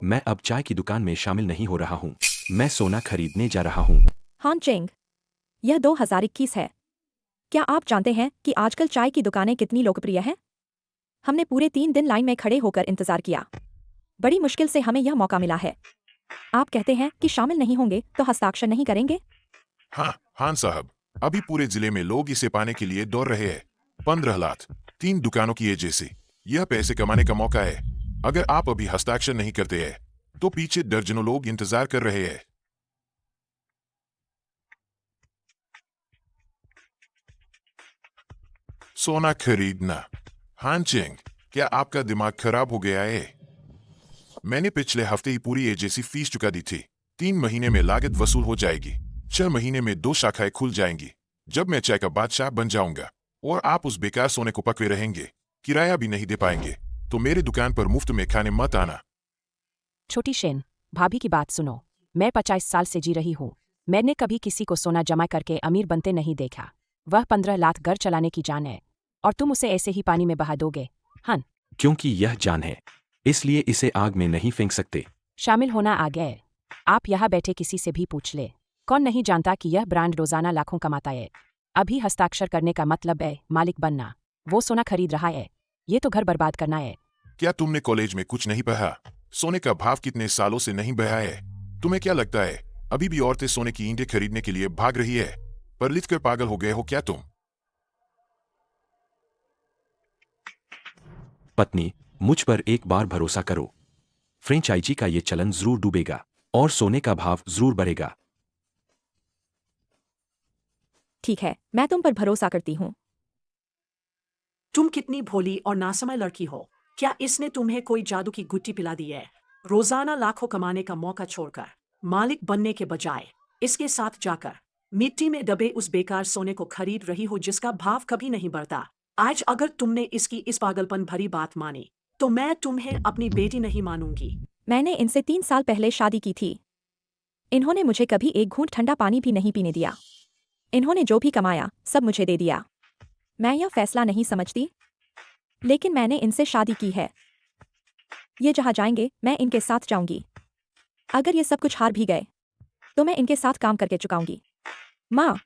मैं अब चाय की दुकान में शामिल नहीं हो रहा हूँ। मैं सोना खरीदने जा रहा हूँ। हान चेंग, यह 2021 है। क्या आप जानते हैं कि आजकल चाय की दुकानें कितनी लोकप्रिय हैं? हमने पूरे 3 दिन लाइन में खड़े होकर इंतजार किया। बड़ी मुश्किल से हमें यह मौका मिला है। आप कहते हैं कि शामिल नहीं होंगे तो हस्ताक्षर नहीं करेंगे? हाँ हान साहब, अभी पूरे जिले में लोग इसे पाने के लिए दौड़ रहे हैं। 15 लाख, 3 दुकानों की एजेंसी, यह पैसे कमाने का मौका है। अगर आप अभी हस्ताक्षर नहीं करते हैं तो पीछे दर्जनों लोग इंतजार कर रहे हैं। सोना खरीदना। हान चेंग, क्या आपका दिमाग खराब हो गया है? मैंने पिछले हफ्ते ही पूरी एजेंसी फीस चुका दी थी। 3 महीने में लागत वसूल हो जाएगी। 6 महीने में 2 शाखाएं खुल जाएंगी। जब मैं चाय का बादशाह बन जाऊंगा और आप उस बेकार सोने को पकड़े रहेंगे, किराया भी नहीं दे पाएंगे, तो मेरे दुकान पर मुफ्त में खाने मत आना। छोटी शेन, भाभी की बात सुनो। मैं 50 साल से जी रही हूँ। मैंने कभी किसी को सोना जमा करके अमीर बनते नहीं देखा। वह 15 लाख घर चलाने की जान है, और तुम उसे ऐसे ही पानी में बहा दोगे? हन, क्योंकि यह जान है, इसलिए इसे आग में नहीं फेंक सकते। शामिल होना आ गए। आप यहाँ बैठे किसी से भी पूछ ले। कौन नहीं जानता कि यह ब्रांड रोजाना लाखों कमाता है। अभी हस्ताक्षर करने का मतलब है मालिक बनना। वो सोना खरीद रहा है, ये तो घर बर्बाद करना है। क्या तुमने कॉलेज में कुछ नहीं पढ़ा? सोने का भाव कितने सालों से नहीं बढ़ा है? तुम्हें क्या लगता है अभी भी औरतें सोने की ईंटें खरीदने के लिए भाग रही है? पर लिखकर पागल हो गए हो क्या तुम? पत्नी, मुझ पर एक बार भरोसा करो। फ्रेंचाइजी का ये चलन जरूर डूबेगा और सोने का भाव जरूर बढ़ेगा। ठीक है, मैं तुम पर भरोसा करती हूँ। तुम कितनी भोली और नासमझ लड़की हो। क्या इसने तुम्हें कोई जादू की गुट्टी पिला दी है? रोजाना लाखों कमाने का मौका छोड़कर मालिक बनने के बजाय इसके साथ जाकर मिट्टी में दबे उस बेकार सोने को खरीद रही हो जिसका भाव कभी नहीं बढ़ता। आज अगर तुमने इसकी इस पागलपन भरी बात मानी तो मैं तुम्हें अपनी बेटी नहीं मानूंगी। मैंने इनसे 3 साल पहले शादी की थी। इन्होंने मुझे कभी एक घूंट ठंडा पानी भी नहीं पीने दिया। इन्होंने जो भी कमाया सब मुझे दे दिया। मैं यह फैसला नहीं समझती, लेकिन मैंने इनसे शादी की है। ये जहाँ जाएंगे मैं इनके साथ जाऊंगी। अगर ये सब कुछ हार भी गए तो मैं इनके साथ काम करके चुकाऊंगी। माँ,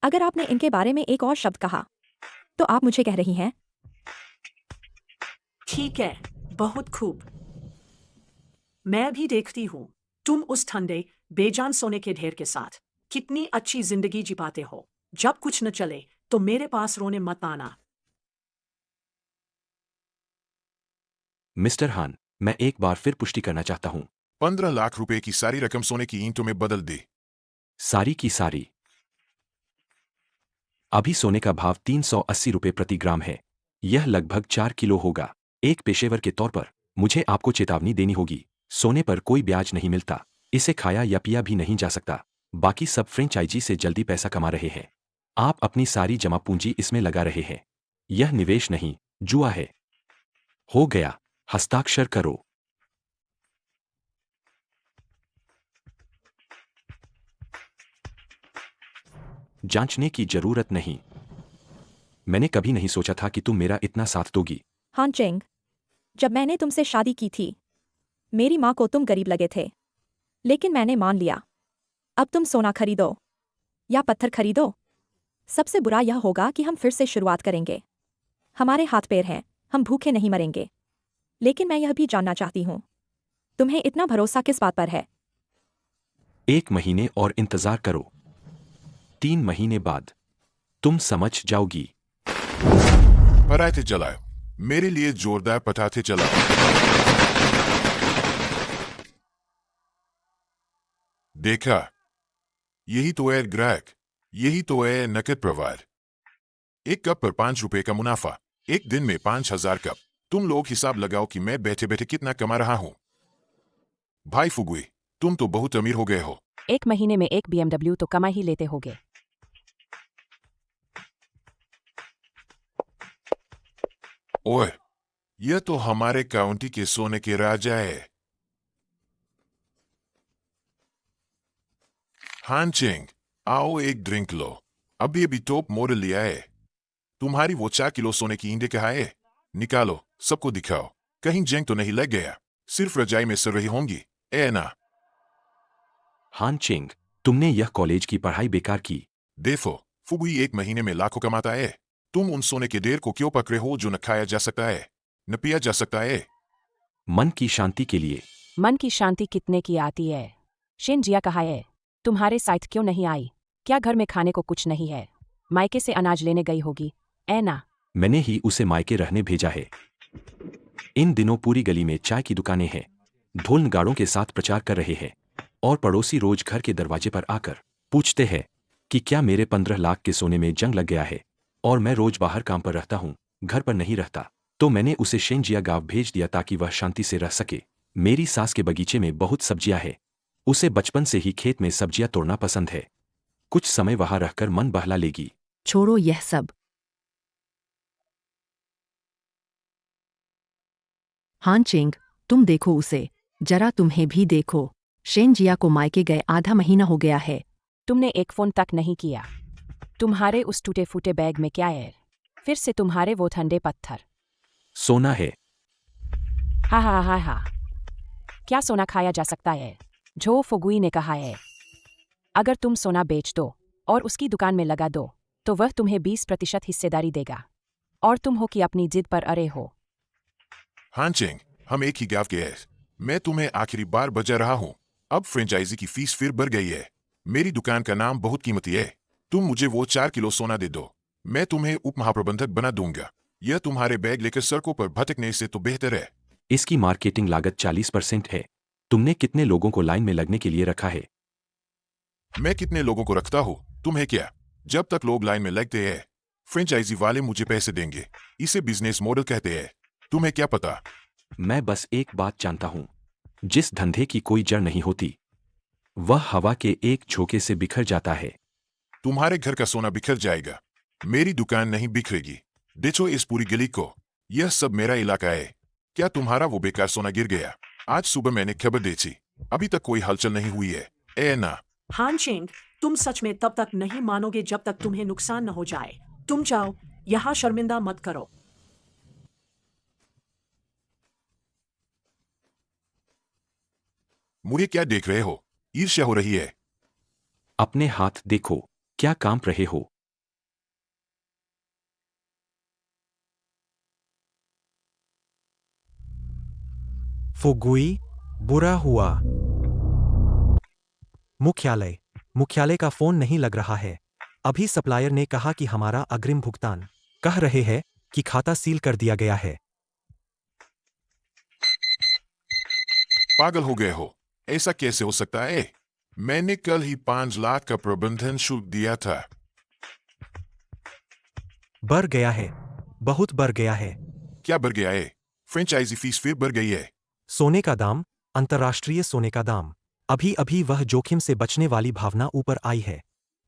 अगर आपने इनके बारे में एक और शब्द कहा तो आप मुझे कह रही हैं? ठीक है, बहुत खूब। मैं भी देखती हूँ तुम उस ठंडे बेजान सोने के ढेर के साथ कितनी अच्छी जिंदगी जी पाते हो। जब कुछ न चले तो मेरे पास रोने मत आना। मिस्टर हान, मैं एक बार फिर पुष्टि करना चाहता हूँ। 15 लाख रुपए की सारी रकम सोने की ईंटों में बदल दी। सारी की सारी। अभी सोने का भाव 380 रुपये प्रति ग्राम है। यह लगभग 4 किलो होगा। एक पेशेवर के तौर पर मुझे आपको चेतावनी देनी होगी। सोने पर कोई ब्याज नहीं मिलता। इसे खाया या पिया भी नहीं जा सकता। बाकी सब फ्रेंचाइजी से जल्दी पैसा कमा रहे हैं। आप अपनी सारी जमा पूंजी इसमें लगा रहे हैं। यह निवेश नहीं, जुआ है। हो गया, हस्ताक्षर करो। जांचने की जरूरत नहीं। मैंने कभी नहीं सोचा था कि तुम मेरा इतना साथ दोगी। हान चेंग, जब मैंने तुमसे शादी की थी मेरी माँ को तुम गरीब लगे थे, लेकिन मैंने मान लिया। अब तुम सोना खरीदो या पत्थर खरीदो, सबसे बुरा यह होगा कि हम फिर से शुरुआत करेंगे। हमारे हाथ पैर हैं, हम भूखे नहीं मरेंगे। लेकिन मैं यह भी जानना चाहती हूँ, तुम्हें इतना भरोसा किस बात पर है? 1 महीने और इंतजार करो। 3 महीने बाद तुम समझ जाओगी। पराठे चलाओ, मेरे लिए जोरदार पटाखे चलाओ। देखा, यही तो है ग्राहक, यही तो है नकद प्रवाह। 1 कप पर 5 रुपए का मुनाफा, एक दिन में 5,000 कप। तुम लोग हिसाब लगाओ कि मैं बैठे बैठे कितना कमा रहा हूं। भाई फुगुई, तुम तो बहुत अमीर हो गए हो। 1 महीने में एक BMW तो कमा ही लेते होगे। ओए, यह तो हमारे काउंटी के सोने के राजा है। हान चेंग, आओ एक ड्रिंक लो। अभी अभी टॉप मॉडल लिया है। तुम्हारी वो 4 किलो सोने की ईंटें कहाँ है? निकालो, सबको दिखाओ, कहीं जंग तो नहीं लग गया। सिर्फ रजाई में सो रही होंगी, ए ना। हान चेंग, तुमने यह कॉलेज की पढ़ाई बेकार की। देखो, फुगुई 1 महीने में लाखों कमाता है। तुम उन सोने के ढेर को क्यों पकड़े हो जो न खाया जा सकता है, न पिया जा सकता है। मन की शांति के लिए। मन की शांति कितने की आती है? शेन जिया कहा है, तुम्हारे साथ क्यों नहीं आई? क्या घर में खाने को कुछ नहीं है? मायके से अनाज लेने गई होगी, ए ना। मैंने ही उसे मायके रहने भेजा है। इन दिनों पूरी गली में चाय की दुकानें हैं, ढोल नगाड़ों के साथ प्रचार कर रहे हैं, और पड़ोसी रोज घर के दरवाजे पर आकर पूछते हैं कि क्या मेरे 15 लाख के सोने में जंग लग गया है। और मैं रोज बाहर काम पर रहता हूँ, घर पर नहीं रहता, तो मैंने उसे शेनजिया गांव भेज दिया ताकि वह शांति से रह सके। मेरी सास के बगीचे में बहुत सब्जियां हैं, उसे बचपन से ही खेत में सब्जियां तोड़ना पसंद है। कुछ समय वहां रहकर मन बहला लेगी। छोड़ो यह सब। हान चेंग, तुम देखो उसे, जरा तुम्हें भी देखो। शेन जिया को मायके गए आधा महीना हो गया है। तुमने एक फोन तक नहीं किया। तुम्हारे उस टूटे फूटे बैग में क्या है? फिर से तुम्हारे वो ठंडे पत्थर। सोना है। हा हा हा हा। क्या सोना खाया जा सकता है? झो फुगुई ने कहा है, अगर तुम सोना बेच दो और उसकी दुकान में लगा दो तो वह तुम्हें 20% हिस्सेदारी देगा। और तुम हो कि अपनी जिद पर अड़े हो। हान चेंग, हम एक ही गांव के हैं। मैं तुम्हें आखिरी बार बजा रहा हूँ। अब फ्रेंचाइजी की फीस फिर बढ़ गई है। मेरी दुकान का नाम बहुत कीमती है। तुम मुझे वो 4 किलो सोना दे दो, मैं तुम्हें उप महाप्रबंधक बना दूंगा। यह तुम्हारे बैग लेकर सड़कों पर भटकने से तो बेहतर है। इसकी मार्केटिंग लागत 40% है। तुमने कितने लोगों को लाइन में लगने के लिए रखा है? मैं कितने लोगों को रखता हूँ, तुम्हें क्या? जब तक लोग लाइन में लगते हैं, फ्रेंचाइजी वाले मुझे पैसे देंगे। इसे बिजनेस मॉडल कहते हैं। तुम्हें क्या पता? मैं बस एक बात जानता हूं, जिस धंधे की कोई जड़ नहीं होती, वह हवा के एक झोंके से बिखर जाता है। तुम्हारे घर का सोना बिखर जाएगा, मेरी दुकान नहीं बिखरेगी। देखो इस पूरी गली को, यह सब मेरा इलाका है। क्या तुम्हारा वो बेकार सोना गिर गया? आज सुबह मैंने खबर दी थी, अभी तक कोई हलचल नहीं हुई है, ए ना। हान चेंग, तुम सच में तब तक नहीं मानोगे जब तक तुम्हें नुकसान न हो जाए। तुम जाओ, यहाँ शर्मिंदा मत करो। मुझे क्या देख रहे हो? ईर्ष्या हो रही है। अपने हाथ देखो, क्या कांप रहे हो? फुगुई, बुरा हुआ। मुख्यालय का फोन नहीं लग रहा है। अभी सप्लायर ने कहा कि हमारा अग्रिम भुगतान, कह रहे हैं कि खाता सील कर दिया गया है। पागल हो गए हो? ऐसा कैसे हो सकता है? मैंने कल ही 5 लाख का प्रबंधन शुल्क दिया था। बढ़ गया है, बहुत बढ़ गया है। क्या बढ़ गया है? फ्रेंचाइजी फीस फिर बढ़ गई है। सोने का दाम, अंतर्राष्ट्रीय सोने का दाम। अभी अभी वह जोखिम से बचने वाली भावना ऊपर आई है।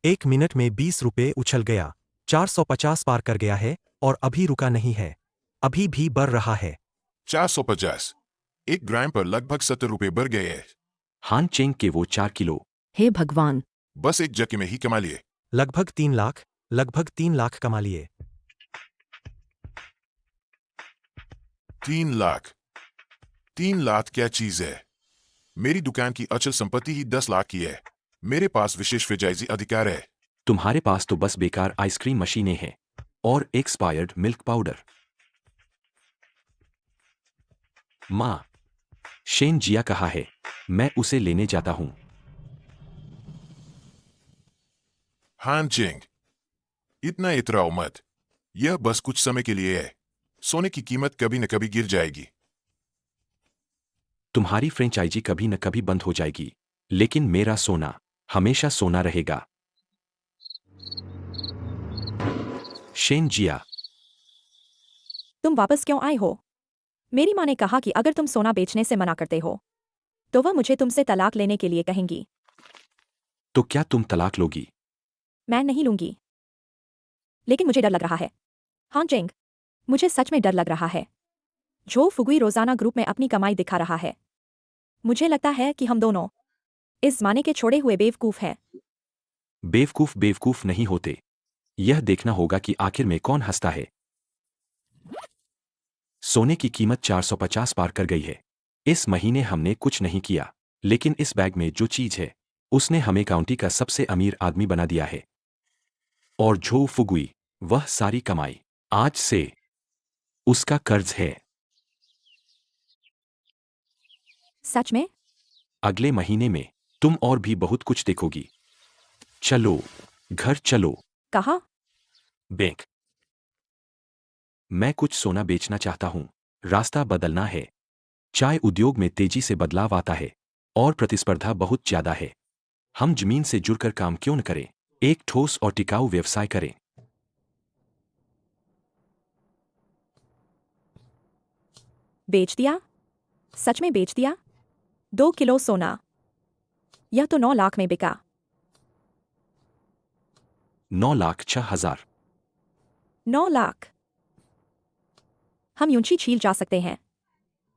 1 मिनट में 20 रुपये उछल गया, 450 पार कर गया है और अभी रुका नहीं है, अभी भी बढ़ रहा है। 450, 1 ग्राम पर लगभग 70 रुपये बढ़ गए हैं। हान चेंग के वो 4 किलो हे भगवान, बस एक झटके में ही कमा लिए। लगभग 3 लाख कमा लिए। 3 लाख? 3 लाख क्या चीज है? मेरी दुकान की अचल संपत्ति ही 10 लाख की है। मेरे पास विशेष फ्रेंचाइजी अधिकार है। तुम्हारे पास तो बस बेकार आइसक्रीम मशीनें हैं और एक्सपायर्ड मिल्क पाउडर। माँ, शेन जिया कहा है, मैं उसे लेने जाता हूं। हान चेंग, इतना इतराओ मत। यह बस कुछ समय के लिए है। सोने की कीमत कभी न कभी गिर जाएगी। तुम्हारी फ्रेंचाइजी कभी न कभी बंद हो जाएगी, लेकिन मेरा सोना हमेशा सोना रहेगा। शेन जिया, तुम वापस क्यों आए हो? मेरी माँ ने कहा कि अगर तुम सोना बेचने से मना करते हो तो वह मुझे तुमसे तलाक लेने के लिए कहेंगी। तो क्या तुम तलाक लोगी? मैं नहीं लूंगी, लेकिन मुझे डर लग रहा है। हान चेंग, मुझे सच में डर लग रहा है। जो फुगुई रोजाना ग्रुप में अपनी कमाई दिखा रहा है। मुझे लगता है कि हम दोनों इस जमाने के छोड़े हुए बेवकूफ हैं। बेवकूफ नहीं होते। यह देखना होगा कि आखिर में कौन हंसता है। सोने की कीमत 450 पार कर गई है। इस महीने हमने कुछ नहीं किया, लेकिन इस बैग में जो चीज है उसने हमें काउंटी का सबसे अमीर आदमी बना दिया है। और जो फुगुई, वह सारी कमाई आज से उसका कर्ज है। सच में? अगले महीने में तुम और भी बहुत कुछ देखोगी। चलो, घर चलो। कहाँ? बैंक। मैं कुछ सोना बेचना चाहता हूं। रास्ता बदलना है। चाय उद्योग में तेजी से बदलाव आता है और प्रतिस्पर्धा बहुत ज्यादा है। हम जमीन से जुड़कर काम क्यों न करें? एक ठोस और टिकाऊ व्यवसाय करें। बेच दिया? सच में बेच दिया? 2 किलो सोना। यह तो 9 लाख में बिका। 9,06,000। 9 लाख। हम यूंची छील जा सकते हैं।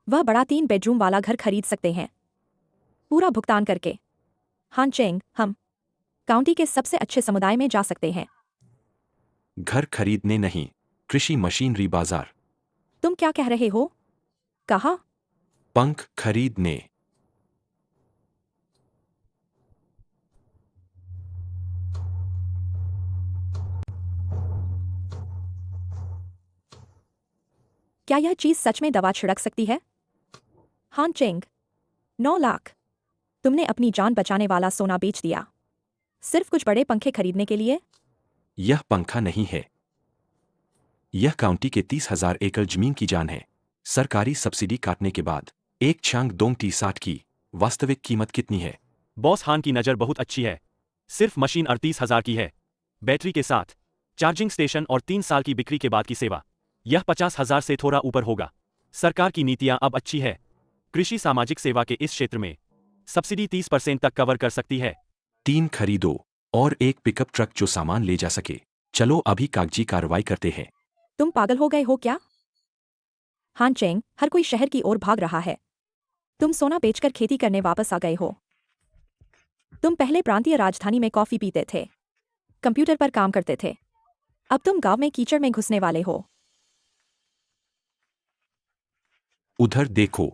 वह बड़ा 3 बेडरूम वाला घर खरीद सकते हैं, पूरा भुगतान करके। हान चेंग, हम काउंटी के सबसे अच्छे समुदाय में जा सकते हैं। घर खरीदने नहीं, कृषि मशीनरी बाजार। तुम क्या कह रहे हो? कहा? पंख खरीदने। क्या यह चीज सच में दवा छिड़क सकती है? हान चेंग, 9 लाख। तुमने अपनी जान बचाने वाला सोना बेच दिया, सिर्फ कुछ बड़े पंखे खरीदने के लिए? यह पंखा नहीं है। यह काउंटी के 30,000 एकड़ जमीन की जान है। सरकारी सब्सिडी काटने के बाद एक छांग दोंग टी 60 की वास्तविक कीमत कितनी है? बॉस हान की नज़र बहुत अच्छी है। सिर्फ मशीन 38,000 की है, बैटरी के साथ, चार्जिंग स्टेशन और 3 साल की बिक्री के बाद की सेवा। यह 50,000 से थोड़ा ऊपर होगा। सरकार की नीतियां अब अच्छी है। कृषि सामाजिक सेवा के इस क्षेत्र में सब्सिडी 30% तक कवर कर सकती है। 3 खरीदो और एक पिकअप ट्रक जो सामान ले जा सके। चलो अभी कागजी कार्रवाई करते हैं। तुम पागल हो गए हो क्या? हान चेंग, हर कोई शहर की ओर भाग रहा है। तुम सोना बेचकर खेती करने वापस आ गए हो। तुम पहले प्रांतीय राजधानी में कॉफी पीते थे, कंप्यूटर पर काम करते थे। अब तुम गांव में कीचड़ में घुसने वाले हो। उधर देखो।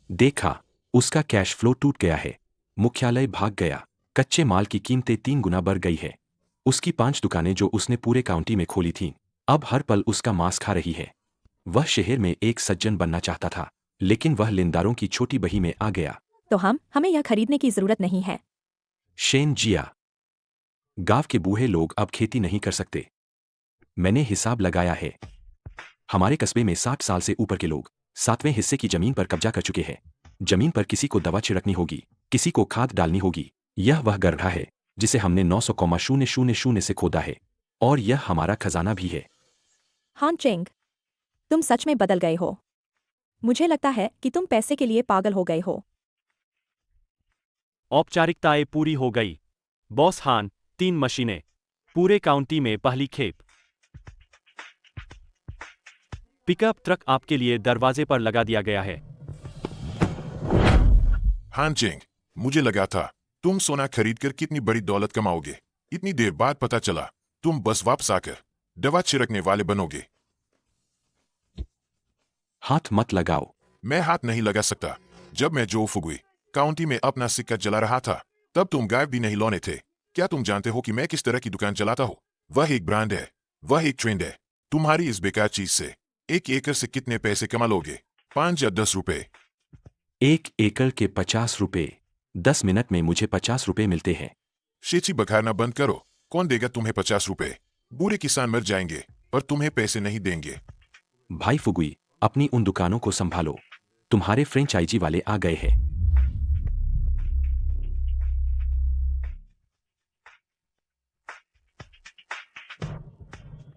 देखा, उसका कैश फ्लो टूट गया है। मुख्यालय भाग गया। कच्चे माल की कीमतें 3 गुना बढ़ गई है। उसकी 5 दुकानें जो उसने पूरे काउंटी में खोली थीं, अब हर पल उसका मांस खा रही है। वह शहर में एक सज्जन बनना चाहता था, लेकिन वह लेनदारों की छोटी बही में आ गया। तो हमें यह खरीदने की जरूरत नहीं है। शेन जिया। गांव के बूढ़े लोग अब खेती नहीं कर सकते। मैंने हिसाब लगाया है। हमारे कस्बे में 60 साल से ऊपर के लोग 7वें हिस्से की जमीन पर कब्जा कर चुके हैं। जमीन पर किसी को दवा छिड़कनी होगी, किसी को खाद डालनी होगी। यह वह गड्ढा है जिसे हमने 900,000 से खोदा है, और यह हमारा खजाना भी है। हान चेंग, तुम सच में बदल गए हो। मुझे लगता है कि तुम पैसे के लिए पागल हो गए हो। औपचारिकताएं पूरी हो गई। बॉस हान, 3 मशीनें, पूरे काउंटी में पहली खेप। पिकअप ट्रक आपके लिए दरवाजे पर लगा दिया गया है। हानचिंग, मुझे लगा था तुम सोना खरीदकर कितनी बड़ी दौलत कमाओगे। इतनी देर बाद पता चला तुम बस वापस आकर दवा छिड़कने वाले बनोगे। हाथ मत लगाओ। मैं हाथ नहीं लगा सकता। जब मैं जो फुगुई काउंटी में अपना सिक्का जला रहा था, तब तुम गायब भी नहीं लौने थे। क्या तुम जानते हो कि मैं किस तरह की दुकान चलाता हूँ? वह एक ब्रांड है, वह एक ट्रेंड है। तुम्हारी इस बेकार चीज से 1 एकड़ से कितने पैसे कमा लोगे? 5 या 10 रुपए? 1 एकड़ के 50 रुपए। 10 मिनट में मुझे 50 रुपए मिलते हैं। शेची बघारना बंद करो। कौन देगा तुम्हें 50 रुपए? बुरे किसान मर जाएंगे, पर तुम्हें पैसे नहीं देंगे। भाई फुगुई, अपनी उन दुकानों को संभालो। तुम्हारे फ्रेंचाइजी वाले आ गए हैं।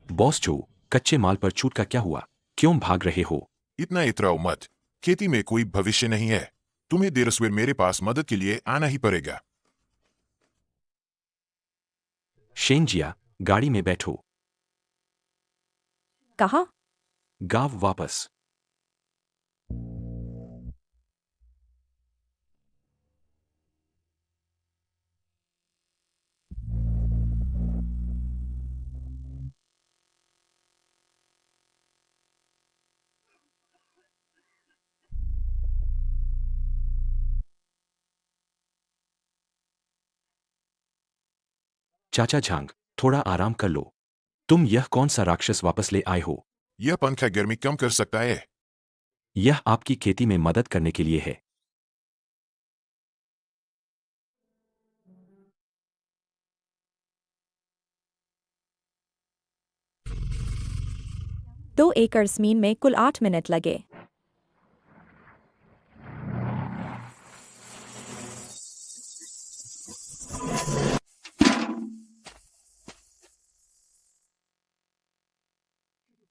बॉस जो, कच्चे माल पर छूट का क्या हुआ? क्यों भाग रहे हो? इतना इतराओ मत। खेती में कोई भविष्य नहीं है। तुम्हें देर सवेर मेरे पास मदद के लिए आना ही पड़ेगा। शेनजिया, गाड़ी में बैठो। कहा? गांव वापस। चाचा झांग, थोड़ा आराम कर लो। तुम यह कौन सा राक्षस वापस ले आए हो? यह पंखा गर्मी कम कर सकता है। यह आपकी खेती में मदद करने के लिए है। दो एकड़ जमीन में कुल 8 मिनट लगे।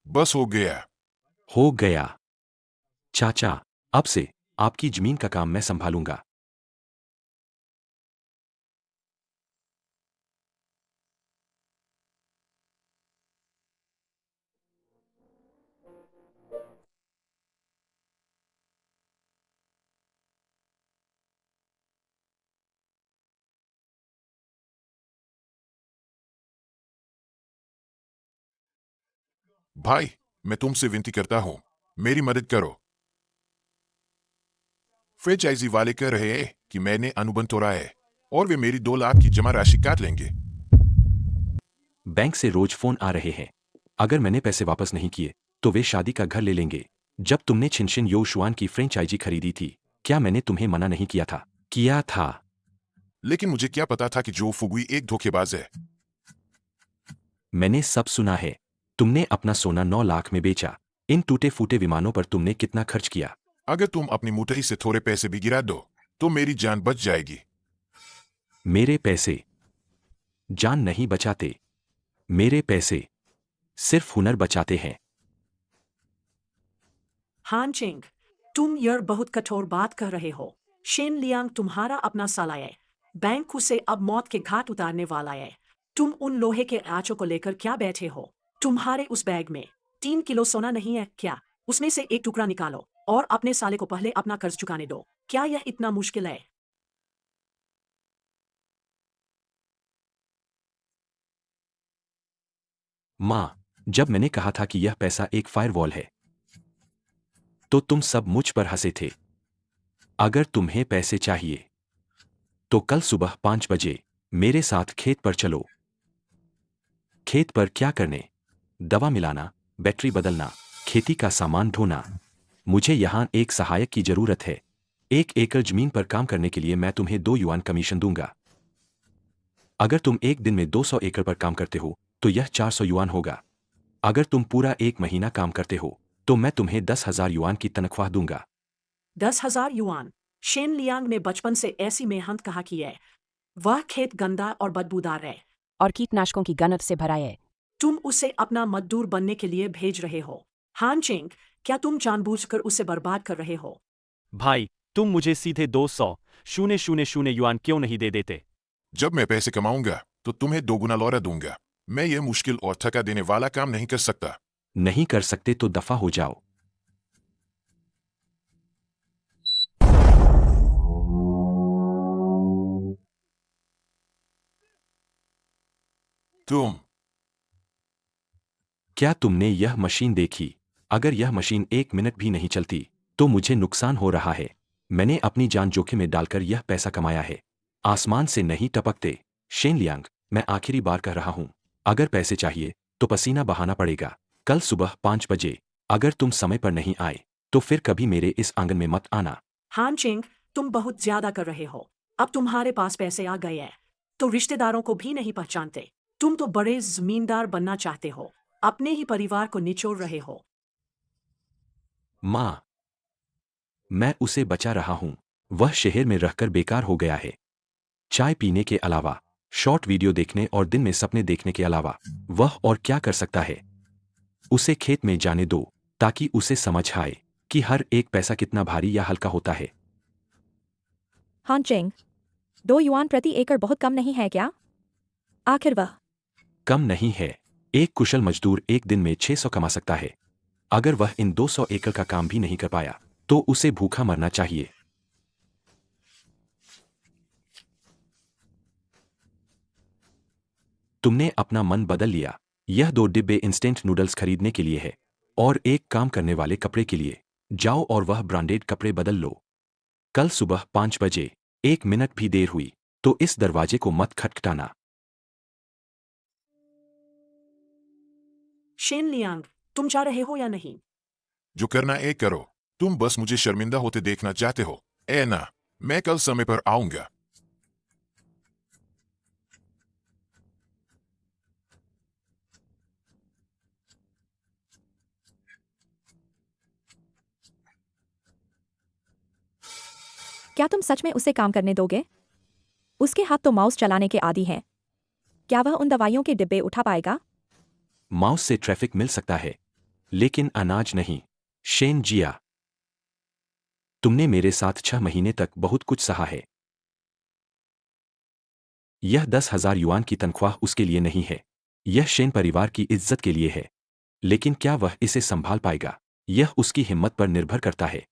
बस हो गया। हो गया। चाचा, अब से आपकी जमीन का काम मैं संभालूंगा। भाई, मैं तुमसे विनती करता हूं, मेरी मदद करो। फ्रेंचाइजी वाले कह रहे हैं कि मैंने अनुबंध तोड़ा है और वे मेरी 2 लाख की जमा राशि काट लेंगे। बैंक से रोज फोन आ रहे हैं। अगर मैंने पैसे वापस नहीं किए तो वे शादी का घर ले लेंगे। जब तुमने छिनशिन योशुआन की फ्रेंचाइजी खरीदी थी, क्या मैंने तुम्हें मना नहीं किया था? किया था। लेकिन मुझे क्या पता था कि जो फुगुई एक धोखेबाज है। मैंने सब सुना है। तुमने अपना सोना 9 लाख में बेचा। इन टूटे फूटे विमानों पर तुमने कितना खर्च किया? अगर तुम अपनी मुठ्ठी से थोड़े पैसे भी गिरा दो तो मेरी जान बच जाएगी। मेरे पैसे जान नहीं बचाते। मेरे पैसे सिर्फ हुनर बचाते हैं। हान चिंग, तुम यह बहुत कठोर बात कर रहे हो। शेन लियांग तुम्हारा अपना साला है। बैंक उसे अब मौत के घाट उतारने वाला है। तुम उन लोहे के आंचों को लेकर क्या बैठे हो? तुम्हारे उस बैग में 3 किलो सोना नहीं है क्या? उसमें से एक टुकड़ा निकालो और अपने साले को पहले अपना कर्ज चुकाने दो। क्या यह इतना मुश्किल है? माँ, जब मैंने कहा था कि यह पैसा एक फायरवॉल है, तो तुम सब मुझ पर हंसे थे। अगर तुम्हें पैसे चाहिए तो कल सुबह 5 बजे मेरे साथ खेत पर चलो। खेत पर क्या करने? दवा मिलाना, बैटरी बदलना, खेती का सामान ढोना। मुझे यहाँ एक सहायक की जरूरत है। 1 एकड़ जमीन पर काम करने के लिए मैं तुम्हें 2 युआन कमीशन दूंगा। अगर तुम एक दिन में 200 एकड़ पर काम करते हो तो यह 400 युआन होगा। अगर तुम पूरा 1 महीना काम करते हो तो मैं तुम्हें 10,000 युआन की तनख्वाह दूंगा। 10,000 युआन। शेन लियांग ने बचपन से ऐसी मेहनत कहा की है। वह खेत गंदा और बदबूदार है। और कीटनाशकों की गनत से भरा है। तुम उसे अपना मजदूर बनने के लिए भेज रहे हो। हान चिंग, क्या तुम जानबूझकर उसे बर्बाद कर रहे हो? भाई, तुम मुझे सीधे 200,000 युआन क्यों नहीं दे देते? जब मैं पैसे कमाऊंगा तो तुम्हें 2 गुना लौटा दूंगा। मैं यह मुश्किल और थका देने वाला काम नहीं कर सकता। नहीं कर सकते तो दफा हो जाओ। तुम क्या तुमने यह मशीन देखी? अगर यह मशीन 1 मिनट भी नहीं चलती तो मुझे नुकसान हो रहा है। मैंने अपनी जान जोखिम में डालकर यह पैसा कमाया है। आसमान से नहीं टपकते। शेन लियांग, मैं आखिरी बार कह रहा हूं, अगर पैसे चाहिए तो पसीना बहाना पड़ेगा। कल सुबह 5 बजे। अगर तुम समय पर नहीं आए तो फिर कभी मेरे इस आंगन में मत आना। हान चिंग, तुम बहुत ज्यादा कर रहे हो। अब तुम्हारे पास पैसे आ गए हैं तो रिश्तेदारों को भी नहीं पहचानते। तुम तो बड़े जमींदार बनना चाहते हो। अपने ही परिवार को निचोड़ रहे हो। माँ, मैं उसे बचा रहा हूं। वह शहर में रहकर बेकार हो गया है। चाय पीने के अलावा, शॉर्ट वीडियो देखने और दिन में सपने देखने के अलावा वह और क्या कर सकता है? उसे खेत में जाने दो ताकि उसे समझ आए कि हर एक पैसा कितना भारी या हल्का होता है। हान चिंग, 2 युआन प्रति एकड़ बहुत कम नहीं है क्या? आखिर वह कम नहीं है। एक कुशल मजदूर एक दिन में 600 कमा सकता है। अगर वह इन 200 एकड़ का काम भी नहीं कर पाया तो उसे भूखा मरना चाहिए। तुमने अपना मन बदल लिया। यह 2 डिब्बे इंस्टेंट नूडल्स खरीदने के लिए है और एक काम करने वाले कपड़े के लिए। जाओ और वह ब्रांडेड कपड़े बदल लो। कल सुबह 5 बजे। 1 मिनट भी देर हुई तो इस दरवाजे को मत खटखटाना। शेन लियांग, तुम जा रहे हो या नहीं? जो करना है करो। तुम बस मुझे शर्मिंदा होते देखना चाहते हो। ना, मैं कल समय पर आऊंगा। क्या तुम सच में उसे काम करने दोगे? उसके हाथ तो माउस चलाने के आदी हैं। क्या वह उन दवाइयों के डिब्बे उठा पाएगा? माउस से ट्रैफिक मिल सकता है, लेकिन अनाज नहीं। शेन जिया, तुमने मेरे साथ 6 महीने तक बहुत कुछ सहा है। यह 10,000 युआन की तनख्वाह उसके लिए नहीं है। यह शेन परिवार की इज्जत के लिए है। लेकिन क्या वह इसे संभाल पाएगा? यह उसकी हिम्मत पर निर्भर करता है।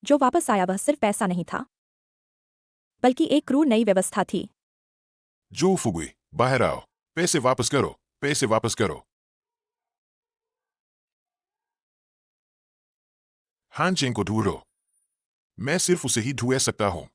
जो वापस आया वह सिर्फ पैसा नहीं था, बल्कि एक क्रूर नई व्यवस्था थी। जो फुगुई, बाहर आओ। पैसे वापस करो, पैसे वापस करो। हानचेंग को ढूंढो। मैं सिर्फ उसे ही ढूंढ सकता हूं।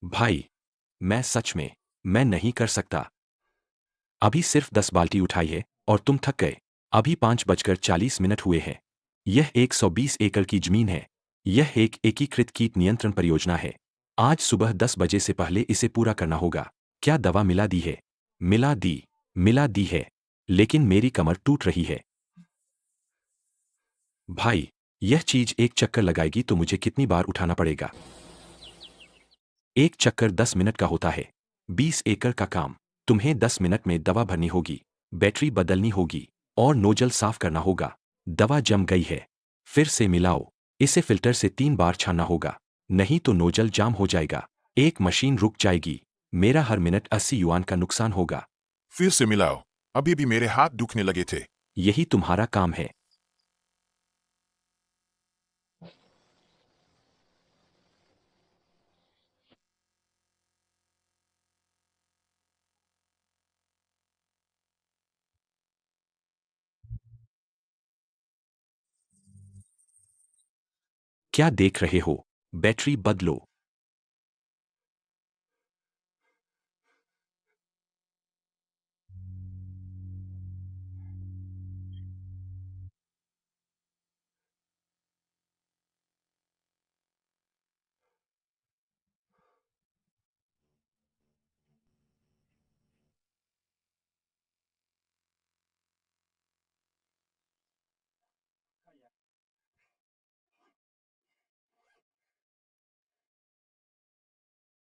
भाई, मैं नहीं कर सकता। अभी सिर्फ 10 बाल्टी उठाई है और तुम थक गए। अभी 5:40 हुए हैं। यह 120 एकड़ की जमीन है। यह एक एकीकृत कीट नियंत्रण परियोजना है। आज सुबह 10 बजे से पहले इसे पूरा करना होगा। क्या दवा मिला दी है? मिला दी है। लेकिन मेरी कमर टूट रही है। भाई, यह चीज एक चक्कर लगाएगी तो मुझे कितनी बार उठाना पड़ेगा? एक चक्कर 10 मिनट का होता है। 20 एकड़ का काम। तुम्हें 10 मिनट में दवा भरनी होगी, बैटरी बदलनी होगी और नोजल साफ करना होगा। दवा जम गई है। फिर से मिलाओ। इसे फिल्टर से 3 बार छानना होगा, नहीं तो नोजल जाम हो जाएगा। एक मशीन रुक जाएगी। मेरा हर मिनट 80 युआन का नुकसान होगा। फिर से मिलाओ। अभी भी मेरे हाथ दुखने लगे थे। यही तुम्हारा काम है। क्या देख रहे हो? बैटरी बदलो।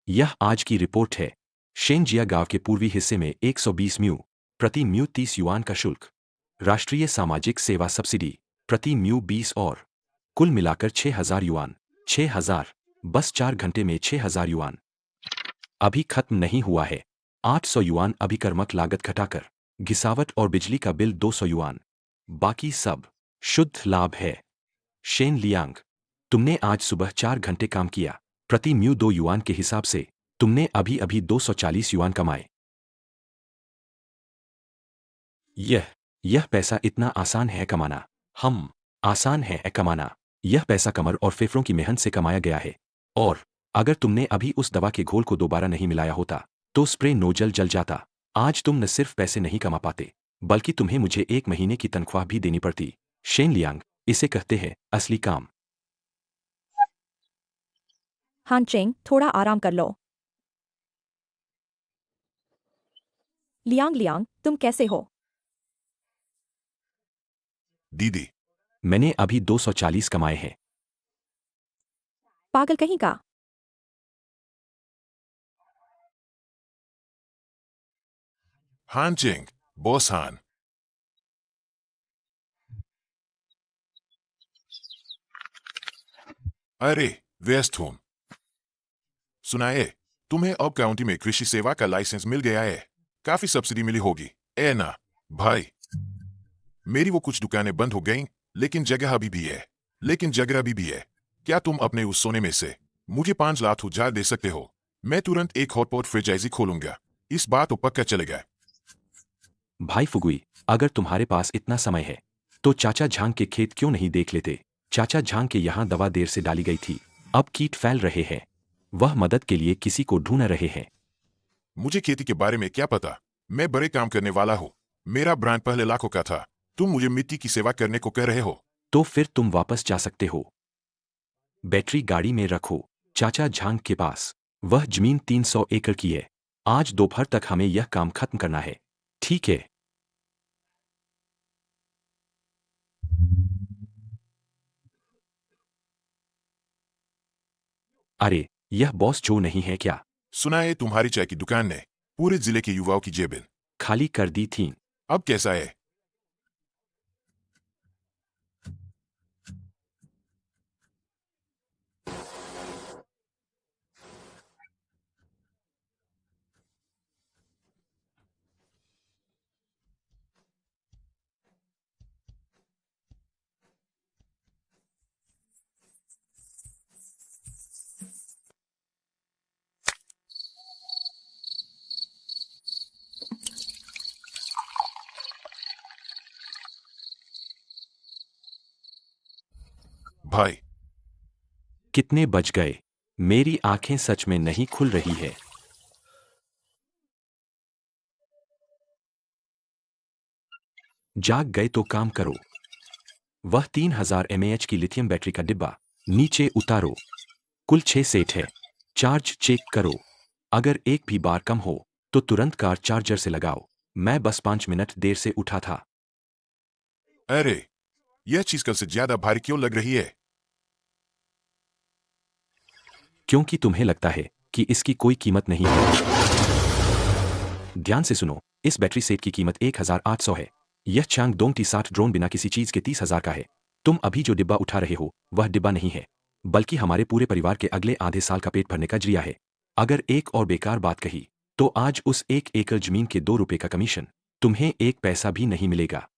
यह आज की रिपोर्ट है। शेनजिया गांव के पूर्वी हिस्से में 120 म्यू प्रति म्यू 30 युआन का शुल्क। राष्ट्रीय सामाजिक सेवा सब्सिडी प्रति म्यू 20 और कुल मिलाकर 6,000 युआन। 6,000। बस 4 घंटे में 6,000 युआन। अभी खत्म नहीं हुआ है। 800 युआन अभिकर्मक लागत घटाकर, घिसावट और बिजली का बिल 200 युआन। बाकी सब शुद्ध लाभ है। शेन लियांग, तुमने आज सुबह 4 घंटे काम किया। प्रति म्यू 2 युआन के हिसाब से तुमने अभी अभी 240 युआन कमाए। यह पैसा इतना आसान है कमाना। आसान है कमाना। यह पैसा कमर और फेफड़ों की मेहनत से कमाया गया है। और अगर तुमने अभी उस दवा के घोल को दोबारा नहीं मिलाया होता, तो स्प्रे नोजल जल जाता। आज तुम न सिर्फ पैसे नहीं कमा पाते, बल्कि तुम्हें मुझे 1 महीने की तनख्वाह भी देनी पड़ती। शेन लियांग, इसे कहते हैं असली काम। हानचेंग, थोड़ा आराम कर लो। लियांग लियांग, तुम कैसे हो? दीदी, मैंने अभी 240 कमाए हैं। पागल कहीं का। हानचेंग, बॉस हान। अरे, व्यस्त हूं। सुनाए, तुम्हें अब काउंटी में कृषि सेवा का लाइसेंस मिल गया है। काफी सब्सिडी मिली होगी। ना, भाई। मेरी वो कुछ दुकानें बंद हो गईं, लेकिन जगह अभी भी है। क्या तुम अपने उस सोने में से मुझे 5 लाख दे सकते हो? मैं तुरंत एक हॉटपॉट फ्रेंचाइजी खोलूंगा। इस बात तो पक्का चलेगा। भाई फुगुई, अगर तुम्हारे पास इतना समय है तो चाचा झांग के खेत क्यों नहीं देख लेते? चाचा झांग के यहाँ दवा देर से डाली गई थी, अब कीट फैल रहे हैं। वह मदद के लिए किसी को ढूंढ रहे हैं। मुझे खेती के बारे में क्या पता? मैं बड़े काम करने वाला हूँ। मेरा ब्रांड पहले लाखों का था। तुम मुझे मिट्टी की सेवा करने को कह रहे हो? तो फिर तुम वापस जा सकते हो। बैटरी गाड़ी में रखो चाचा झांग के पास। वह जमीन 300 एकड़ की है। आज दोपहर तक हमें यह काम खत्म करना है। ठीक है। अरे, यह बॉस जो नहीं है क्या? सुना है तुम्हारी चाय की दुकान ने पूरे जिले के युवाओं की जेबें खाली कर दी थी। अब कैसा है? भाई, कितने बज गए? मेरी आंखें सच में नहीं खुल रही है। जाग गए तो काम करो। वह 3000 mAh की लिथियम बैटरी का डिब्बा नीचे उतारो। कुल 6 सेट है। चार्ज चेक करो। अगर एक भी बार कम हो तो तुरंत कार चार्जर से लगाओ। मैं बस 5 मिनट देर से उठा था। अरे, यह चीज कल से ज्यादा भारी क्यों लग रही है? क्योंकि तुम्हें लगता है कि इसकी कोई कीमत नहीं है। ध्यान से सुनो, इस बैटरी सेट की कीमत 1800 है। यह चांग दोंग T60 ड्रोन बिना किसी चीज के 30,000 का है। तुम अभी जो डिब्बा उठा रहे हो वह डिब्बा नहीं है, बल्कि हमारे पूरे परिवार के अगले आधे साल का पेट भरने का जरिया है। अगर एक और बेकार बात कही तो आज उस 1 एकड़ जमीन के 2 रुपए का कमीशन तुम्हें 1 पैसा भी नहीं मिलेगा।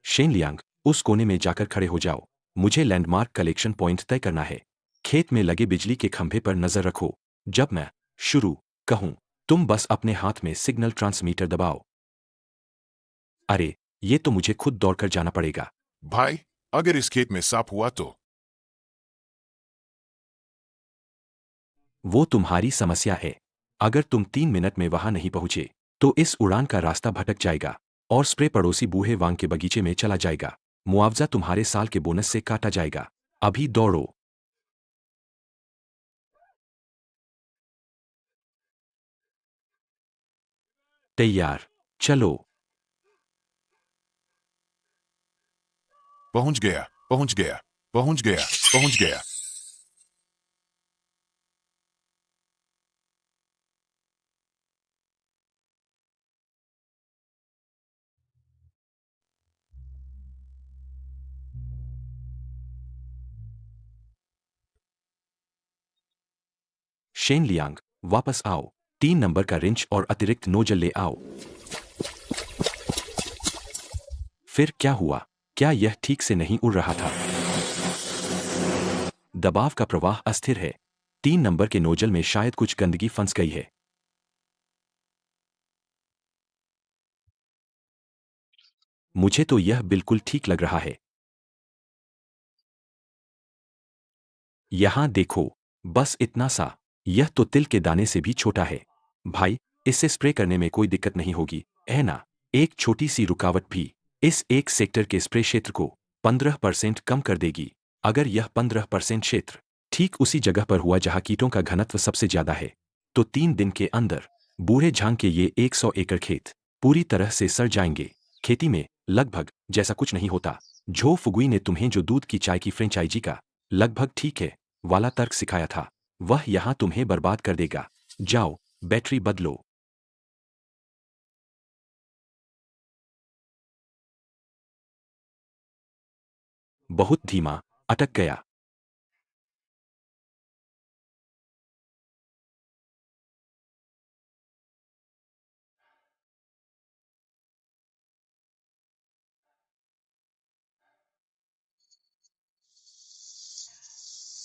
शेन लियांग, उस कोने में जाकर खड़े हो जाओ। मुझे लैंडमार्क कलेक्शन पॉइंट तय करना है। खेत में लगे बिजली के खंभे पर नजर रखो। जब मैं शुरू कहूं, तुम बस अपने हाथ में सिग्नल ट्रांसमीटर दबाओ। अरे, ये तो मुझे खुद दौड़कर जाना पड़ेगा। भाई, अगर इस खेत में सांप हुआ तो? वो तुम्हारी समस्या है। अगर तुम 3 मिनट में वहां नहीं पहुंचे तो इस उड़ान का रास्ता भटक जाएगा और स्प्रे पड़ोसी बूहे वांग के बगीचे में चला जाएगा। मुआवजा तुम्हारे साल के बोनस से काटा जाएगा। अभी दौड़ो। तैयार, चलो। पहुंच गया, पहुंच गया, पहुंच गया, पहुंच गया। शेन लियांग, वापस आओ। 3 नंबर का रिंच और अतिरिक्त नोजल ले आओ। फिर क्या हुआ? क्या यह ठीक से नहीं उड़ रहा था? दबाव का प्रवाह अस्थिर है। 3 नंबर के नोजल में शायद कुछ गंदगी फंस गई है। मुझे तो यह बिल्कुल ठीक लग रहा है। यहां देखो, बस इतना सा। यह तो तिल के दाने से भी छोटा है। भाई, इससे स्प्रे करने में कोई दिक्कत नहीं होगी, है ना? एक छोटी सी रुकावट भी इस एक सेक्टर के स्प्रे क्षेत्र को 15% कम कर देगी। अगर यह 15% क्षेत्र ठीक उसी जगह पर हुआ जहां कीटों का घनत्व सबसे ज्यादा है, तो 3 दिन के अंदर बूढ़े झांग के ये 100 एकड़ खेत पूरी तरह से सड़ जाएंगे। खेती में लगभग जैसा कुछ नहीं होता। झो फुगुई ने तुम्हें जो दूध की चाय की फ्रेंचाइजी का लगभग ठीक है वाला तर्क सिखाया था, वह यहां तुम्हें बर्बाद कर देगा। जाओ, बैटरी बदलो। बहुत धीमा, अटक गया।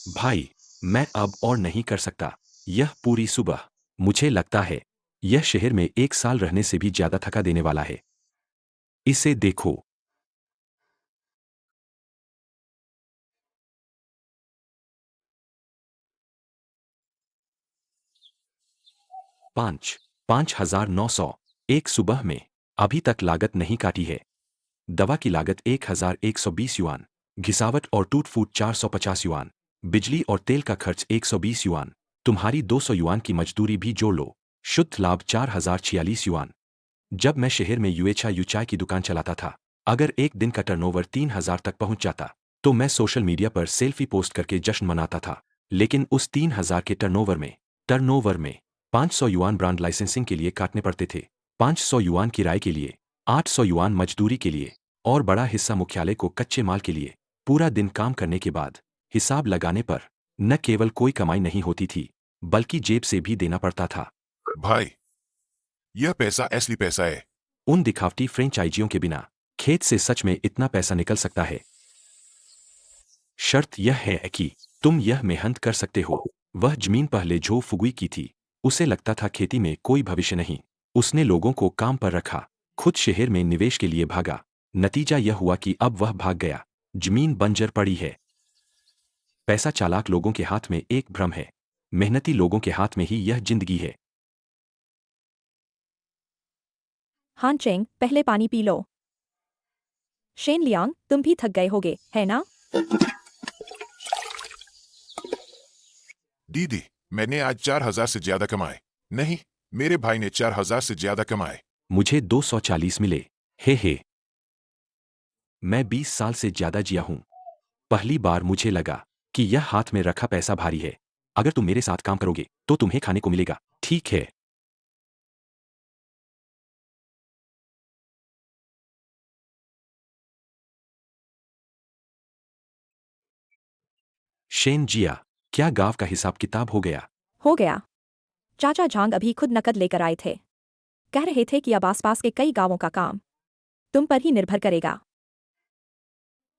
भाई, मैं अब और नहीं कर सकता। यह पूरी सुबह। मुझे लगता है यह शहर में 1 साल रहने से भी ज्यादा थका देने वाला है। इसे देखो। 5,900 एक सुबह में। अभी तक लागत नहीं काटी है। दवा की लागत 1,120 युआन, घिसावट और टूट फूट 450 युआन, बिजली और तेल का खर्च 120 युआन, तुम्हारी 200 युआन की मजदूरी भी जोड़ लो, शुद्ध लाभ 4,046 युआन। जब मैं शहर में यूचाय की दुकान चलाता था, अगर एक दिन का टर्नओवर 3,000 तक पहुंच जाता तो मैं सोशल मीडिया पर सेल्फी पोस्ट करके जश्न मनाता था। लेकिन उस 3,000 के टर्नओवर में 500 युआन ब्रांड लाइसेंसिंग के लिए काटने पड़ते थे, 500 युआन किराए के लिए, 800 युआन मजदूरी के लिए और बड़ा हिस्सा मुख्यालय को कच्चे माल के लिए। पूरा दिन काम करने के बाद हिसाब लगाने पर न केवल कोई कमाई नहीं होती थी, बल्कि जेब से भी देना पड़ता था। भाई, यह पैसा असली पैसा है। उन दिखावटी फ्रेंचाइजियों के बिना खेत से सच में इतना पैसा निकल सकता है? शर्त यह है कि तुम यह मेहनत कर सकते हो। वह जमीन पहले झो फुगुई की थी। उसे लगता था खेती में कोई भविष्य नहीं। उसने लोगों को काम पर रखा, खुद शहर में निवेश के लिए भागा। नतीजा यह हुआ कि अब वह भाग गया, जमीन बंजर पड़ी है। पैसा चालाक लोगों के हाथ में एक भ्रम है, मेहनती लोगों के हाथ में ही यह जिंदगी है। हान चेंग, पहले पानी पी लो। शेन लियांग, तुम भी थक गए होगे, है ना? दीदी, मैंने आज 4,000 से ज्यादा कमाए। नहीं, मेरे भाई ने 4,000 से ज्यादा कमाए। मुझे 240 मिले। हे। मैं 20 साल से ज्यादा जिया हूं। पहली बार मुझे लगा कि यह हाथ में रखा पैसा भारी है। अगर तुम मेरे साथ काम करोगे तो तुम्हें खाने को मिलेगा, ठीक है? शेन जिया, क्या गांव का हिसाब किताब हो गया? हो गया। चाचा झांग अभी खुद नकद लेकर आए थे। कह रहे थे कि अब आसपास के कई गांवों का काम तुम पर ही निर्भर करेगा।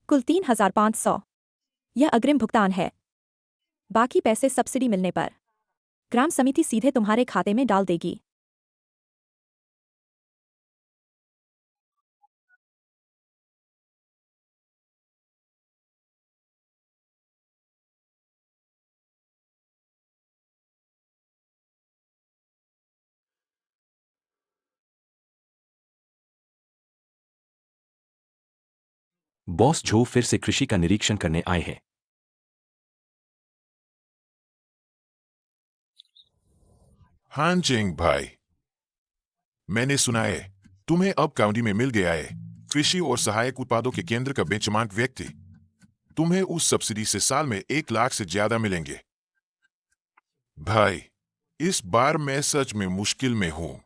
कुल 3,500। यह अग्रिम भुगतान है। बाकी पैसे सब्सिडी मिलने पर ग्राम समिति सीधे तुम्हारे खाते में डाल देगी। बॉस झो फिर से कृषि का निरीक्षण करने आए हैं। हान चेंग भाई, मैंने सुना है तुम्हें अब काउंटी में मिल गया है कृषि और सहायक उत्पादों के केंद्र का बेंचमार्क व्यक्ति। तुम्हें उस सब्सिडी से साल में 1 लाख से ज्यादा मिलेंगे। भाई, इस बार मैं सच में मुश्किल में हूं।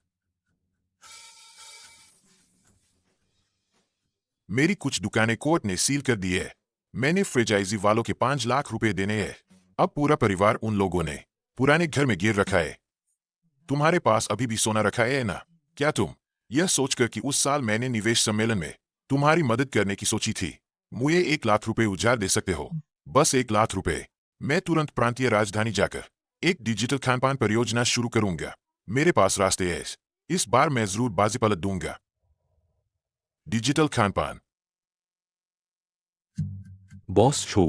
मेरी कुछ दुकानें कोर्ट ने सील कर दी है। मैंने फ्रेंचाइजी वालों के 5 लाख रुपए देने हैं। अब पूरा परिवार उन लोगों ने पुराने घर में गिर रखा है। तुम्हारे पास अभी भी सोना रखा है ना? क्या तुम यह सोचकर कि उस साल मैंने निवेश सम्मेलन में तुम्हारी मदद करने की सोची थी, मुझे 1 लाख रुपए उधार दे सकते हो? बस 1 लाख रुपए। मैं तुरंत प्रांतीय राजधानी जाकर एक डिजिटल खानपान परियोजना शुरू करूंगा। मेरे पास रास्ते हैं। इस बार मैं जरूर बाजी पलट दूंगा। डिजिटल खानपान। बॉस झो,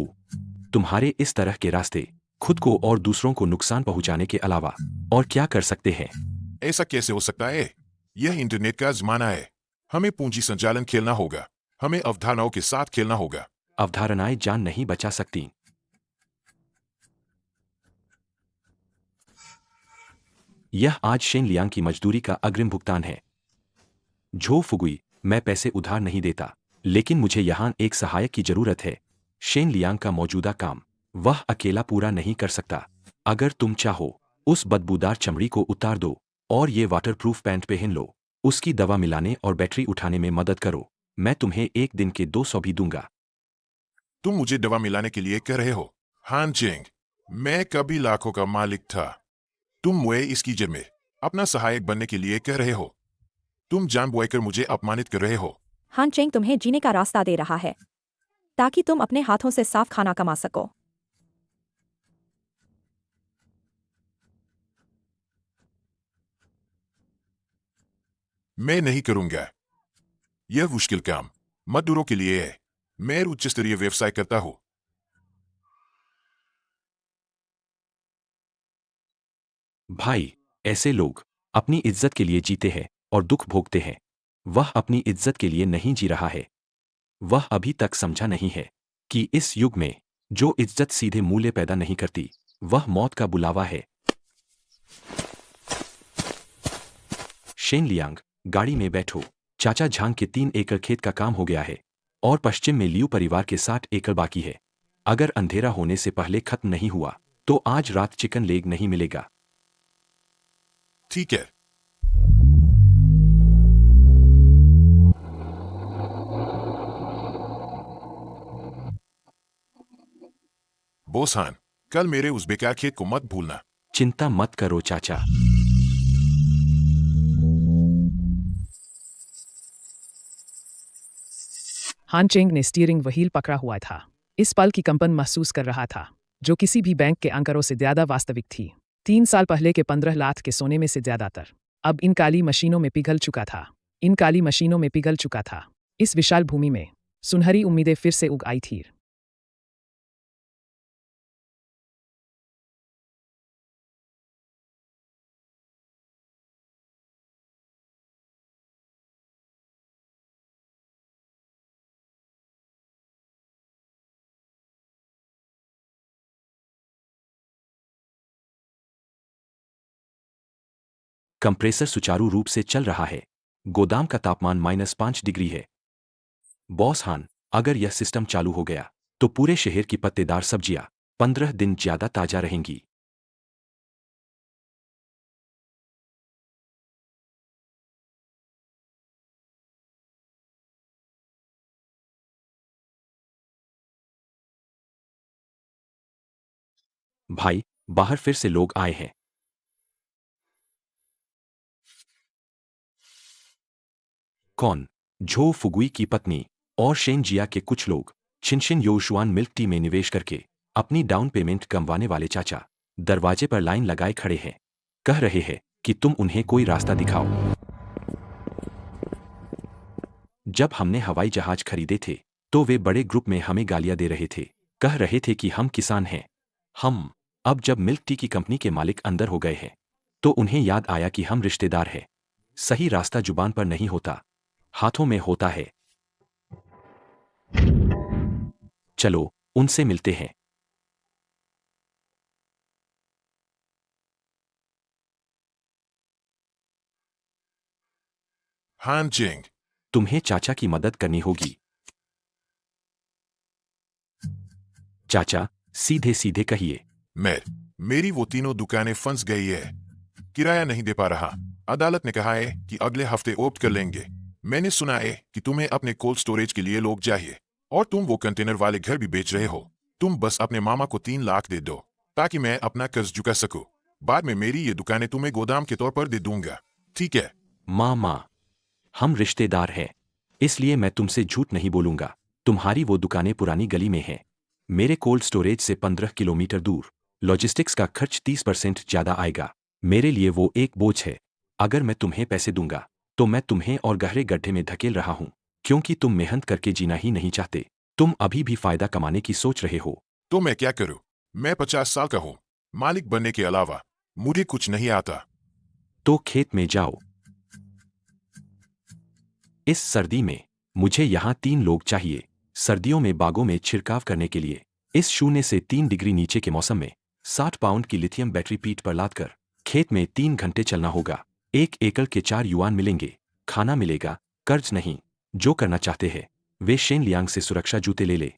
तुम्हारे इस तरह के रास्ते खुद को और दूसरों को नुकसान पहुंचाने के अलावा और क्या कर सकते हैं? ऐसा कैसे हो सकता है? यह इंटरनेट का जमाना है। हमें पूंजी संचालन खेलना होगा। हमें अवधारणाओं के साथ खेलना होगा। अवधारणाएं जान नहीं बचा सकती। यह आज शेन लियांग की मजदूरी का अग्रिम भुगतान है। झो फुगुई, मैं पैसे उधार नहीं देता, लेकिन मुझे यहां एक सहायक की जरूरत है। शेन लियांग का मौजूदा काम वह अकेला पूरा नहीं कर सकता। अगर तुम चाहो, उस बदबूदार चमड़ी को उतार दो और ये वाटरप्रूफ पैंट पहन लो। उसकी दवा मिलाने और बैटरी उठाने में मदद करो। मैं तुम्हें एक दिन के 200 भी दूंगा। तुम मुझे दवा मिलाने के लिए कह रहे हो? हान चिंग, मैं कभी लाखों का मालिक था। तुम मुझे इस कीचड़ में अपना सहायक बनने के लिए कह रहे हो? तुम जानबूझकर मुझे अपमानित कर रहे हो। हान चेंग तुम्हें जीने का रास्ता दे रहा है ताकि तुम अपने हाथों से साफ खाना कमा सको। मैं नहीं करूंगा। यह मुश्किल काम मजदूरों के लिए है। मैं उच्च स्तरीय व्यवसाय करता हूं। भाई, ऐसे लोग अपनी इज्जत के लिए जीते हैं और दुख भोगते हैं। वह अपनी इज्जत के लिए नहीं जी रहा है। वह अभी तक समझा नहीं है कि इस युग में जो इज्जत सीधे मूल्य पैदा नहीं करती, वह मौत का बुलावा है। शेन लियांग, गाड़ी में बैठो। चाचा झांग के 3 एकड़ खेत का काम हो गया है और पश्चिम में लियू परिवार के 60 एकड़ बाकी है। अगर अंधेरा होने से पहले खत्म नहीं हुआ तो आज रात चिकन लेग नहीं मिलेगा। ठीक है। बोस हान, कल मेरे उस बेकार खेत को मत भूलना। चिंता मत करो चाचा। हान चेंग ने स्टीयरिंग व्हील पकड़ा हुआ था। इस पल की कंपन महसूस कर रहा था जो किसी भी बैंक के आंकड़ों से ज्यादा वास्तविक थी। 3 साल पहले के 15 लाख के सोने में से ज्यादातर अब इन काली मशीनों में पिघल चुका था। इन काली मशीनों में पिघल चुका था। इस विशाल भूमि में सुनहरी उम्मीदें फिर से उग आई थी। कंप्रेसर सुचारू रूप से चल रहा है। गोदाम का तापमान -5 डिग्री है। बॉस हान, अगर यह सिस्टम चालू हो गया तो पूरे शहर की पत्तेदार सब्जियां 15 दिन ज्यादा ताजा रहेंगी। भाई, बाहर फिर से लोग आए हैं। कौन? झो फुगुई की पत्नी और शेन जिया के कुछ लोग। छिनशिन योशुआन मिल्क टी में निवेश करके अपनी डाउन पेमेंट कमवाने वाले चाचा दरवाजे पर लाइन लगाए खड़े हैं। कह रहे हैं कि तुम उन्हें कोई रास्ता दिखाओ। जब हमने हवाई जहाज खरीदे थे तो वे बड़े ग्रुप में हमें गालियां दे रहे थे। कह रहे थे कि हम किसान हैं। हम अब जब मिल्क टी की कंपनी के मालिक अंदर हो गए हैं तो उन्हें याद आया कि हम रिश्तेदार हैं। सही रास्ता जुबान पर नहीं होता, हाथों में होता है। चलो उनसे मिलते हैं। हान चिंग, तुम्हें चाचा की मदद करनी होगी। चाचा, सीधे सीधे कहिए। मेरी वो तीनों दुकानें फंस गई है। किराया नहीं दे पा रहा। अदालत ने कहा है कि अगले हफ्ते ओप्ट कर लेंगे। मैंने सुना है कि तुम्हें अपने कोल्ड स्टोरेज के लिए लोग चाहिए और तुम वो कंटेनर वाले घर भी बेच रहे हो। तुम बस अपने मामा को 3 लाख दे दो ताकि मैं अपना कर्ज चुका सकूं। बाद में मेरी ये दुकानें तुम्हें गोदाम के तौर पर दे दूंगा। ठीक है? मामा, हम रिश्तेदार हैं, इसलिए मैं तुमसे झूठ नहीं बोलूंगा। तुम्हारी वो दुकानें पुरानी गली में हैं। मेरे कोल्ड स्टोरेज से 15 किलोमीटर दूर। लॉजिस्टिक्स का खर्च 30% ज्यादा आएगा। मेरे लिए वो एक बोझ है। अगर मैं तुम्हें पैसे दूंगा तो मैं तुम्हें और गहरे गड्ढे में धकेल रहा हूं, क्योंकि तुम मेहनत करके जीना ही नहीं चाहते। तुम अभी भी फायदा कमाने की सोच रहे हो। तो मैं क्या करूं? मैं 50 साल का हूं। मालिक बनने के अलावा मुझे कुछ नहीं आता। तो खेत में जाओ। इस सर्दी में मुझे यहाँ 3 लोग चाहिए। सर्दियों में बागों में छिड़काव करने के लिए। इस 0 से 3 डिग्री नीचे के मौसम में 60 पाउंड की लिथियम बैटरी पीठ पर लादकर खेत में 3 घंटे चलना होगा। 1 एकड़ के 4 युआन मिलेंगे। खाना मिलेगा, कर्ज नहीं। जो करना चाहते हैं वे शेन लियांग से सुरक्षा जूते ले ले।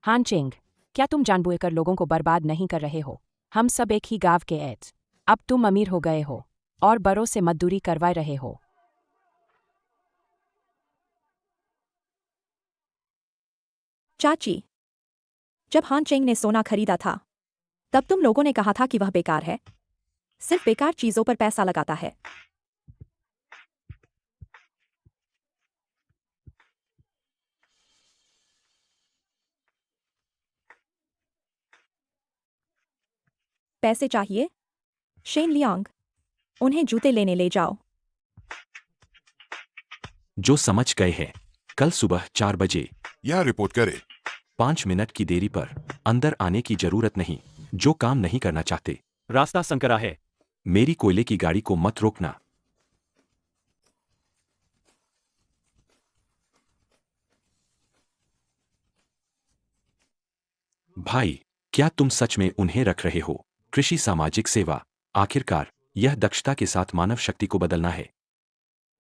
हान चेंग, क्या तुम जानबूझकर लोगों को बर्बाद नहीं कर रहे हो? हम सब एक ही गांव के एज। अब तुम अमीर हो गए हो और बड़ों से मजदूरी करवा रहे हो। चाची, जब हान चेंग ने सोना खरीदा था तब तुम लोगों ने कहा था कि वह बेकार है, सिर्फ बेकार चीजों पर पैसा लगाता है। पैसे चाहिए? शेन लियांग, उन्हें जूते लेने ले जाओ। जो समझ गए हैं, कल सुबह 4 बजे। यह रिपोर्ट करे। 5 मिनट की देरी पर अंदर आने की जरूरत नहीं। जो काम नहीं करना चाहते, रास्ता संकरा है। मेरी कोयले की गाड़ी को मत रोकना। भाई, क्या तुम सच में उन्हें रख रहे हो? कृषि सामाजिक सेवा, आखिरकार यह दक्षता के साथ मानव शक्ति को बदलना है।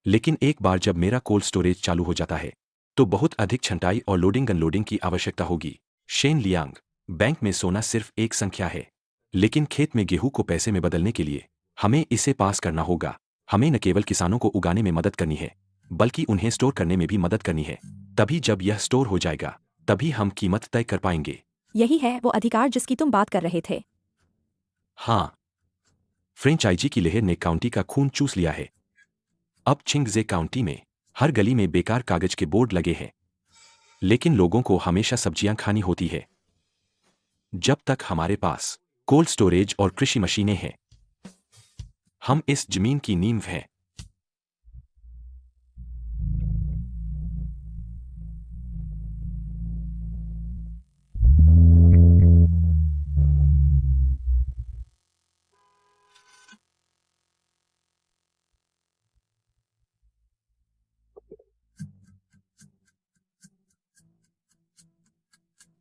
लेकिन एक बार जब मेरा कोल्ड स्टोरेज चालू हो जाता है तो बहुत अधिक छंटाई और लोडिंग अनलोडिंग की आवश्यकता होगी। शेन लियांग, बैंक में सोना सिर्फ एक संख्या है, लेकिन खेत में गेहूं को पैसे में बदलने के लिए हमें इसे पास करना होगा। हमें न केवल किसानों को उगाने में मदद करनी है, बल्कि उन्हें स्टोर करने में भी मदद करनी है। तभी जब यह स्टोर हो जाएगा, तभी हम कीमत तय कर पाएंगे। यही है वो अधिकार जिसकी तुम बात कर रहे थे। हाँ, फ्रेंचाइजी की लहर ने काउंटी का खून चूस लिया है। अब छिंगजे काउंटी में हर गली में बेकार कागज के बोर्ड लगे हैं, लेकिन लोगों को हमेशा सब्जियां खानी होती है। जब तक हमारे पास कोल्ड स्टोरेज और कृषि मशीनें हैं, हम इस जमीन की नींव हैं।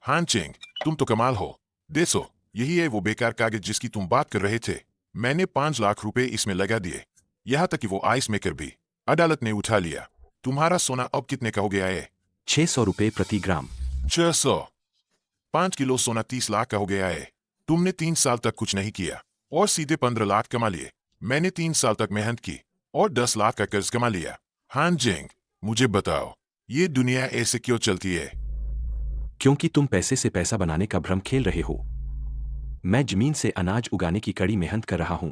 हान चेंग, तुम तो कमाल हो। देखो, यही है वो बेकार कागज जिसकी तुम बात कर रहे थे। मैंने 5 लाख रुपए इसमें लगा दिए, यहाँ तक कि वो आइस मेकर भी अदालत ने उठा लिया। तुम्हारा सोना अब कितने का हो गया है? 600 रुपए प्रति ग्राम। 600? 5 किलो सोना 30 लाख का हो गया है। तुमने 3 साल तक कुछ नहीं किया और सीधे 15 लाख कमा लिए। मैंने 3 साल तक मेहनत की और 10 लाख का कर्ज कमा लिया। हान चेंग, मुझे बताओ, ये दुनिया ऐसे क्यों चलती है? क्योंकि तुम पैसे से पैसा बनाने का भ्रम खेल रहे हो। मैं जमीन से अनाज उगाने की कड़ी मेहनत कर रहा हूं।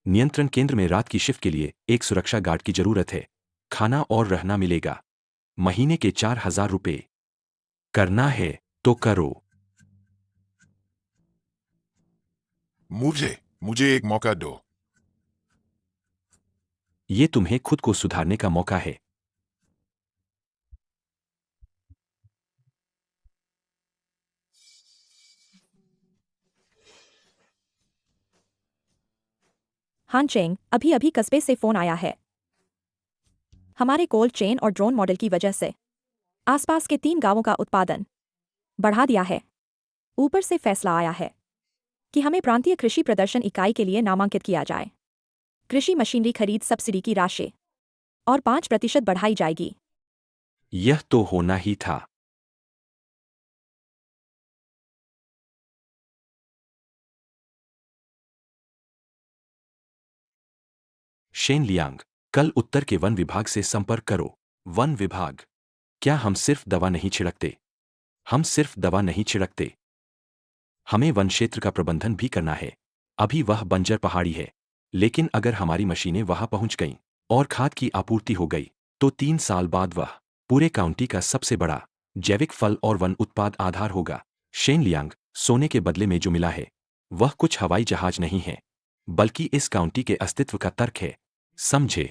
नियंत्रण केंद्र में रात की शिफ्ट के लिए एक सुरक्षा गार्ड की जरूरत है। खाना और रहना मिलेगा। महीने के 4000 रुपए। करना है तो करो। मुझे एक मौका दो। ये तुम्हें खुद को सुधारने का मौका है। हान चेंग, अभी अभी कस्बे से फोन आया है। हमारे कोल्ड चेन और ड्रोन मॉडल की वजह से आसपास के 3 गांवों का उत्पादन बढ़ा दिया है। ऊपर से फैसला आया है कि हमें प्रांतीय कृषि प्रदर्शन इकाई के लिए नामांकित किया जाए। कृषि मशीनरी खरीद सब्सिडी की राशि और 5% बढ़ाई जाएगी। यह तो होना ही था। शेन लियांग, कल उत्तर के वन विभाग से संपर्क करो। वन विभाग, क्या हम सिर्फ दवा नहीं छिड़कते? हम सिर्फ दवा नहीं छिड़कते, हमें वन क्षेत्र का प्रबंधन भी करना है। अभी वह बंजर पहाड़ी है, लेकिन अगर हमारी मशीनें वहां पहुंच गईं और खाद की आपूर्ति हो गई, तो 3 साल बाद वह पूरे काउंटी का सबसे बड़ा जैविक फल और वन उत्पाद आधार होगा। शेन लियांग, सोने के बदले में जो मिला है वह कुछ हवाई जहाज नहीं है, बल्कि इस काउंटी के अस्तित्व का तर्क है। समझे?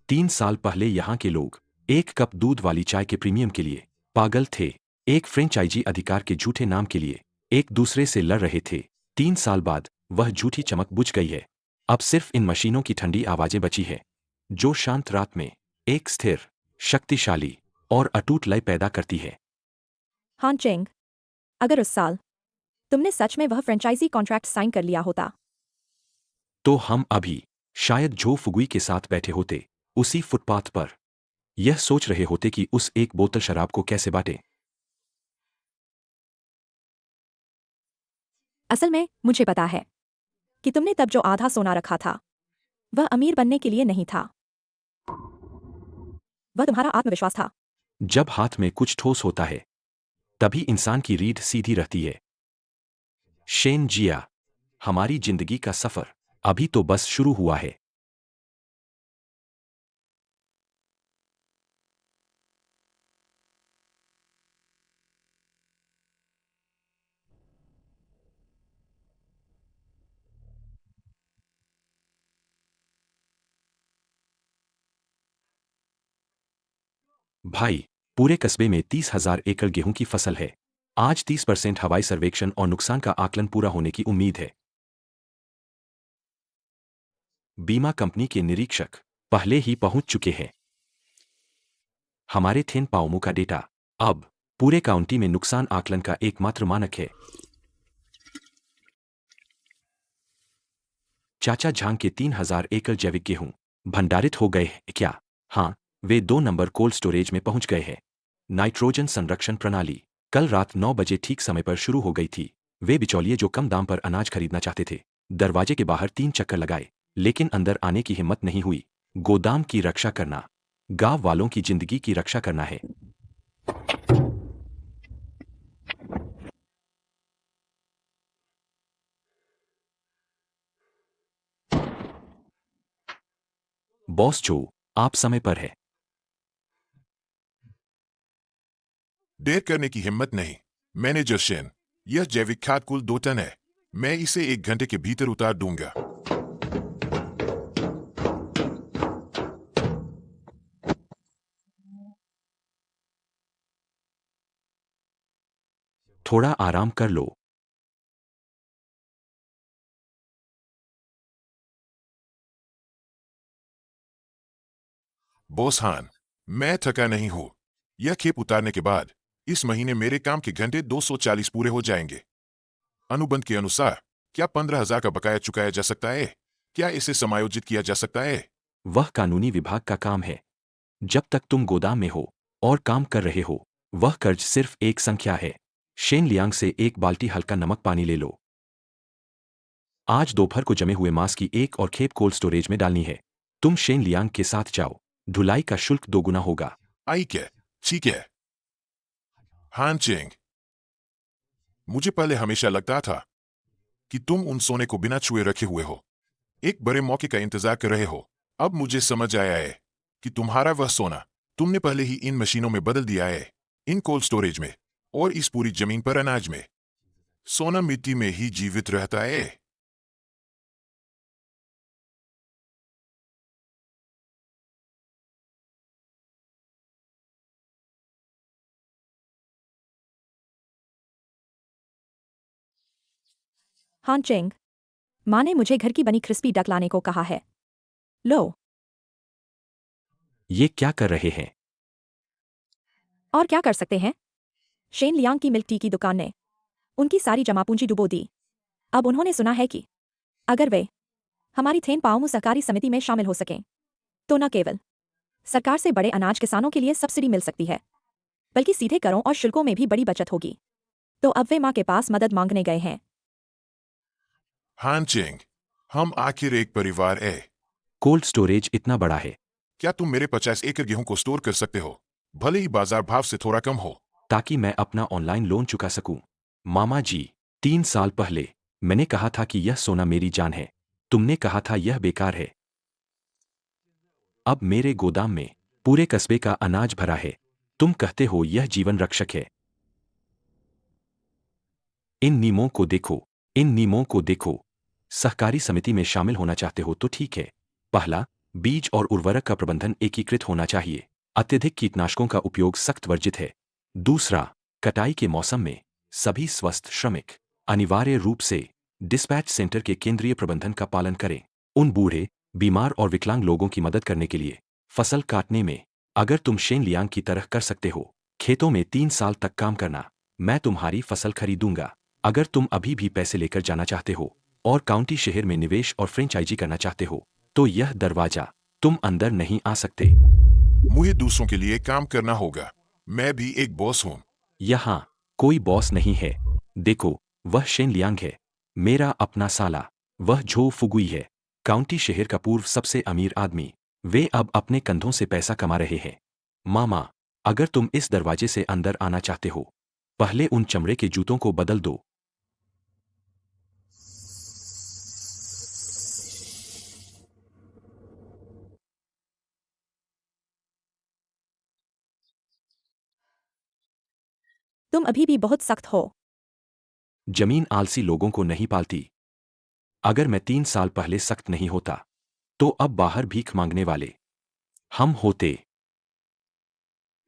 तीन साल पहले यहाँ के लोग 1 कप दूध वाली चाय के प्रीमियम के लिए पागल थे। एक फ्रेंचाइजी अधिकार के झूठे नाम के लिए एक दूसरे से लड़ रहे थे। 3 साल बाद वह झूठी चमक बुझ गई है। अब सिर्फ इन मशीनों की ठंडी आवाजें बची है, जो शांत रात में एक स्थिर, शक्तिशाली और अटूट लय पैदा करती है। हान चेंग, अगर उस साल तुमने सच में वह फ्रेंचाइजी कॉन्ट्रैक्ट साइन कर लिया होता, तो हम अभी शायद जो फुगुई के साथ बैठे होते, उसी फुटपाथ पर, यह सोच रहे होते कि उस एक बोतल शराब को कैसे बांटें। असल में मुझे पता है कि तुमने तब जो आधा सोना रखा था वह अमीर बनने के लिए नहीं था, वह तुम्हारा आत्मविश्वास था। जब हाथ में कुछ ठोस होता है तभी इंसान की रीढ़ सीधी रहती है। शेन जिया, हमारी जिंदगी का सफर अभी तो बस शुरू हुआ है। भाई, पूरे कस्बे में 30,000 एकड़ गेहूं की फसल है। आज 30% हवाई सर्वेक्षण और नुकसान का आकलन पूरा होने की उम्मीद है। बीमा कंपनी के निरीक्षक पहले ही पहुंच चुके हैं। हमारे थेन पाओमो का डेटा अब पूरे काउंटी में नुकसान आकलन का एकमात्र मानक है। चाचा झांग के 3,000 एकड़ जैविक गेहूं भंडारित हो गए हैं क्या? हाँ, वे 2 नंबर कोल्ड स्टोरेज में पहुंच गए हैं। नाइट्रोजन संरक्षण प्रणाली कल रात 9 बजे ठीक समय पर शुरू हो गई थी। वे बिचौलिए जो कम दाम पर अनाज खरीदना चाहते थे दरवाजे के बाहर 3 चक्कर लगाए, लेकिन अंदर आने की हिम्मत नहीं हुई। गोदाम की रक्षा करना गांव वालों की जिंदगी की रक्षा करना है। बॉस जो, आप समय पर है। देर करने की हिम्मत नहीं। मैनेजर शेन, यह जैविक खाद कुल 2 टन है। मैं इसे 1 घंटे के भीतर उतार दूंगा। थोड़ा आराम कर लो। बॉस हान, मैं थका नहीं हूं। यह खेप उतारने के बाद इस महीने मेरे काम के घंटे 240 पूरे हो जाएंगे। अनुबंध के अनुसार क्या 15,000 का बकाया चुकाया जा सकता है? क्या इसे समायोजित किया जा सकता है? वह कानूनी विभाग का काम है। जब तक तुम गोदाम में हो और काम कर रहे हो, वह कर्ज सिर्फ एक संख्या है। शेन लियांग से 1 बाल्टी हल्का नमक पानी ले लो। आज दोपहर को जमे हुए मांस की 1 और खेप कोल्ड स्टोरेज में डालनी है। तुम शेन लियांग के साथ जाओ। ढुलाई का शुल्क 2 गुना होगा। आई क्या? ठीक है। हान चिंग, मुझे पहले हमेशा लगता था कि तुम उन सोने को बिना छुए रखे हुए हो, एक बड़े मौके का इंतजार कर रहे हो। अब मुझे समझ आया है कि तुम्हारा वह सोना तुमने पहले ही इन मशीनों में बदल दिया है, इन कोल्ड स्टोरेज में और इस पूरी जमीन पर अनाज में। सोना मिट्टी में ही जीवित रहता है। हान चेंग, माँ ने मुझे घर की बनी क्रिस्पी डक लाने को कहा है। लो। ये क्या कर रहे हैं? और क्या कर सकते हैं? शेन लियांग की मिल्क टी की दुकान ने उनकी सारी जमा पूंजी डुबो दी। अब उन्होंने सुना है कि अगर वे हमारी थेन पाओमो सहकारी समिति में शामिल हो सकें तो न केवल सरकार से बड़े अनाज किसानों के लिए सब्सिडी मिल सकती है, बल्कि सीधे करों और शुल्कों में भी बड़ी बचत होगी। तो अब वे माँ के पास मदद मांगने गए हैं। हान चिंग, हम आखिर एक परिवार है। कोल्ड स्टोरेज इतना बड़ा है क्या तुम मेरे 50 एकड़ गेहूं को स्टोर कर सकते हो, भले ही बाजार भाव से थोड़ा कम हो? ताकि मैं अपना ऑनलाइन लोन चुका सकूं। मामा जी, 3 साल पहले मैंने कहा था कि यह सोना मेरी जान है। तुमने कहा था यह बेकार है। अब मेरे गोदाम में पूरे कस्बे का अनाज भरा है। तुम कहते हो यह जीवन रक्षक है। इन नियमों को देखो, इन नियमों को देखो। सहकारी समिति में शामिल होना चाहते हो तो ठीक है। पहला, बीज और उर्वरक का प्रबंधन एकीकृत होना चाहिए। अत्यधिक कीटनाशकों का उपयोग सख्त वर्जित है। दूसरा, कटाई के मौसम में सभी स्वस्थ श्रमिक अनिवार्य रूप से डिस्पैच सेंटर के केंद्रीय प्रबंधन का पालन करें। उन बूढ़े, बीमार और विकलांग लोगों की मदद करने के लिए फसल काटने में अगर तुम शेन लियांग की तरह कर सकते हो, खेतों में 3 साल तक काम करना, मैं तुम्हारी फसल खरीदूंगा। अगर तुम अभी भी पैसे लेकर जाना चाहते हो और काउंटी शहर में निवेश और फ्रेंचाइजी करना चाहते हो तो यह दरवाजा, तुम अंदर नहीं आ सकते। मुझे दूसरों के लिए काम करना होगा। मैं भी एक बॉस हूं। यहाँ कोई बॉस नहीं है। देखो, वह शेन लियांग है, मेरा अपना साला। वह झो फुगुई है, काउंटी शहर का पूर्व सबसे अमीर आदमी। वे अब अपने कंधों से पैसा कमा रहे हैं। मामा, अगर तुम इस दरवाजे से अंदर आना चाहते हो, पहले उन चमड़े के जूतों को बदल दो। तुम अभी भी बहुत सख्त हो। जमीन आलसी लोगों को नहीं पालती। अगर मैं 3 साल पहले सख्त नहीं होता, तो अब बाहर भीख मांगने वाले हम होते।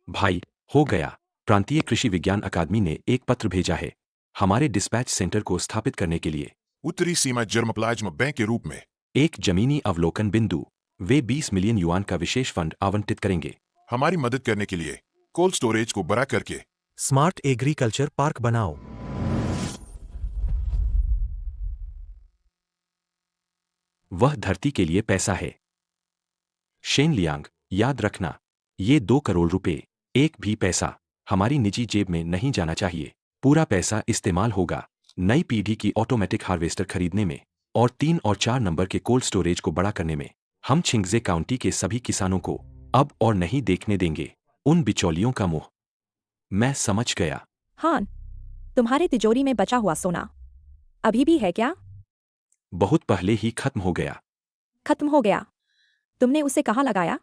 भाई, हो गया। प्रांतीय कृषि विज्ञान अकादमी ने एक पत्र भेजा है हमारे डिस्पैच सेंटर को स्थापित करने के लिए। उत्तरी सीमा जर्मप्लाज्म बैंक के रूप में एक जमीनी अवलोकन बिंदु। वे 20 मिलियन युआन का विशेष फंड आवंटित करेंगे। हमारी मदद करने के लिए कोल्ड स्टोरेज को बड़ा करके स्मार्ट एग्रीकल्चर पार्क बनाओ। वह धरती के लिए पैसा है। शेन लियांग, याद रखना, ये 2 करोड़ रुपए, एक भी पैसा हमारी निजी जेब में नहीं जाना चाहिए। पूरा पैसा इस्तेमाल होगा नई पीढ़ी की ऑटोमेटिक हार्वेस्टर खरीदने में और 3 और 4 नंबर के कोल्ड स्टोरेज को बड़ा करने में। हम छिंगजे काउंटी के सभी किसानों को अब और नहीं देखने देंगे उन बिचौलियों का मुंह। मैं समझ गया। हान, तुम्हारे तिजोरी में बचा हुआ सोना अभी भी है क्या? बहुत पहले ही खत्म हो गया। खत्म हो गया? तुमने उसे कहाँ लगाया?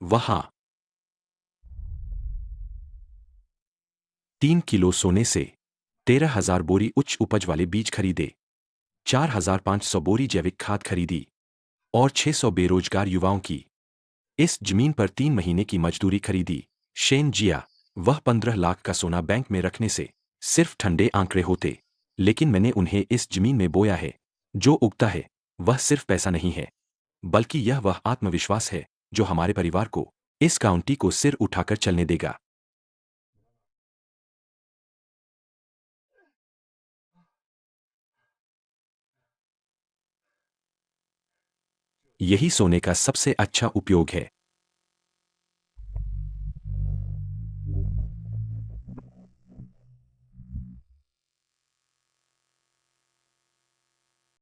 वहां 3 किलो सोने से 13,000 बोरी उच्च उपज वाले बीज खरीदे, 4,500 बोरी जैविक खाद खरीदी और 600 बेरोजगार युवाओं की इस जमीन पर 3 महीने की मजदूरी खरीदी। शेन जिया, वह 15 लाख का सोना बैंक में रखने से सिर्फ ठंडे आंकड़े होते, लेकिन मैंने उन्हें इस जमीन में बोया है। जो उगता है वह सिर्फ पैसा नहीं है, बल्कि यह वह आत्मविश्वास है जो हमारे परिवार को, इस काउंटी को सिर उठाकर चलने देगा। यही सोने का सबसे अच्छा उपयोग है।